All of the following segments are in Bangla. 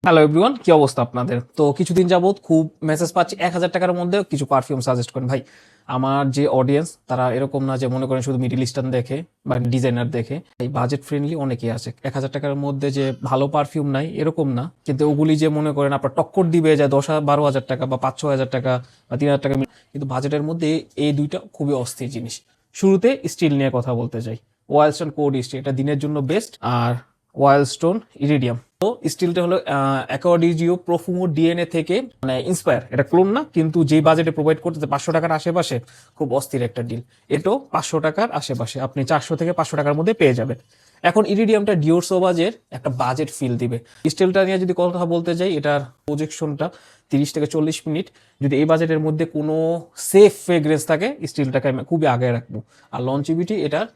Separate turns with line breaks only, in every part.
হ্যালো এভরিওয়ান, কি অবস্থা আপনাদের? তো কিছুদিন যাবত খুব মেসেজ পাচ্ছি 1,000 টাকার মধ্যে কিছু পারফিউম সাজেস্ট করেন। ভাই, আমার যে অডিয়েন্স তারা এরকম না যে মনে করেন শুধু মিডিল ইস্টার্ন দেখে বা ডিজাইনার দেখে। এই বাজেট ফ্রেন্ডলি অনেকেই আছে। 1,000 টাকার মধ্যে যে ভালো পারফিউম নাই এরকম না, কিন্তু ওগুলি যে মনে করেন আপনার টক্কর দিবে যায় 10-12 হাজার টাকা বা 5-6 হাজার টাকা বা 3,000 টাকা, কিন্তু বাজেটের মধ্যে এই দুইটা খুবই অস্থির জিনিস। শুরুতে স্টিল নিয়ে কথা বলতে চাই। ওয়াইল্ডস্টোন কোড স্টিল, এটা দিনের জন্য বেস্ট। আর ওয়াইল্ডস্টোন ইরিডিয়াম, তো স্টিলটা হলো অ্যাকর্ডিজিও প্রফুমো ডিএনএ থেকে মানে ইন্সপায়ার। এটা ক্লোন না, কিন্তু যেই বাজেটে প্রোভাইড করতেছে 500 টাকার আশেপাশে, খুব অস্থির একটা ডিল। এটাও 500 টাকার আশেপাশে, আপনি 400 থেকে 500 টাকার মধ্যে পেয়ে যাবেন। এখন ইরিডিয়ামটা ডিওর সোবাজের একটা বাজেট ফিল দিবে। স্টিলটা নিয়ে যদি কথা বলতে যাই, এটার প্রজেকশনটা 30 থেকে 40 মিনিট। যদি এই বাজেটের মধ্যে কোনো সেফ ফ্রেগ্রেন্স থাকে, স্টিলটাকে আমি খুবই আগে রাখবো। আর লঞ্চিভিটি এটার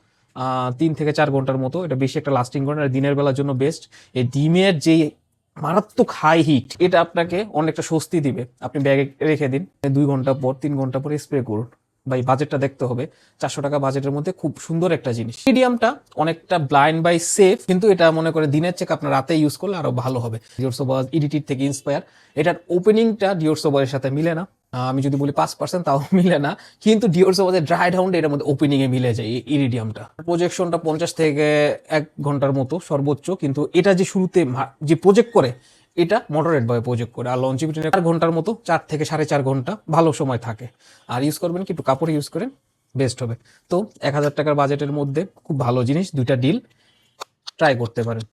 3 থেকে 4 ঘন্টার মতো, এটা বেশি একটা লাস্টিং করে না, দিনের বেলার জন্য বেস্ট। এই ডিমের যে মারাত্মক হাই হিট, এটা আপনাকে অনেকটা স্বস্তি দিবে। আপনি ব্যাগে রেখে দিন, 2 ঘন্টা পর 3 ঘন্টা পরে স্প্রে করুন। ভাই, বাজেটটা দেখতে হবে। 400 টাকা বাজেটের মধ্যে খুব সুন্দর একটা জিনিস। মিডিয়ামটা অনেকটা ব্লাইন্ড বাই সেফ, কিন্তু এটা মনে করে দিনের চেক আপনার রাতে ইউজ করলে আরো ভালো হবে। ডিওর সোবাজ ইডিটির থেকে ইন্সপায়ার। এটার ওপেনিংটা ডিওর সোবাজের সাথে মিলে না। আমি যদি বলি 5% তাও মিলে না, কিন্তু ডিওর সোবাজের ড্রাই ডাউন এটার মধ্যে ওপেনিং এ মিলে যায় ইরিডিয়ামটা। প্রজেকশনটা 50 থেকে 1 ঘন্টার মতো সর্বোচ্চ, কিন্তু এটা যে শুরুতে যে প্রজেক্ট করে, এটা মডারেট ভাবে প্রজেক্ট করে। আর লঞ্চিভিটি 4 ঘন্টার মতো, 4 থেকে 4.5 ঘন্টা ভালো সময় থাকে। আর ইউজ করবেন কি, একটু কাপড় ইউজ করেন, বেস্ট হবে। তো 1,000 টাকার বাজেটের মধ্যে খুব ভালো জিনিস, দুইটা ডিল ট্রাই করতে পারেন।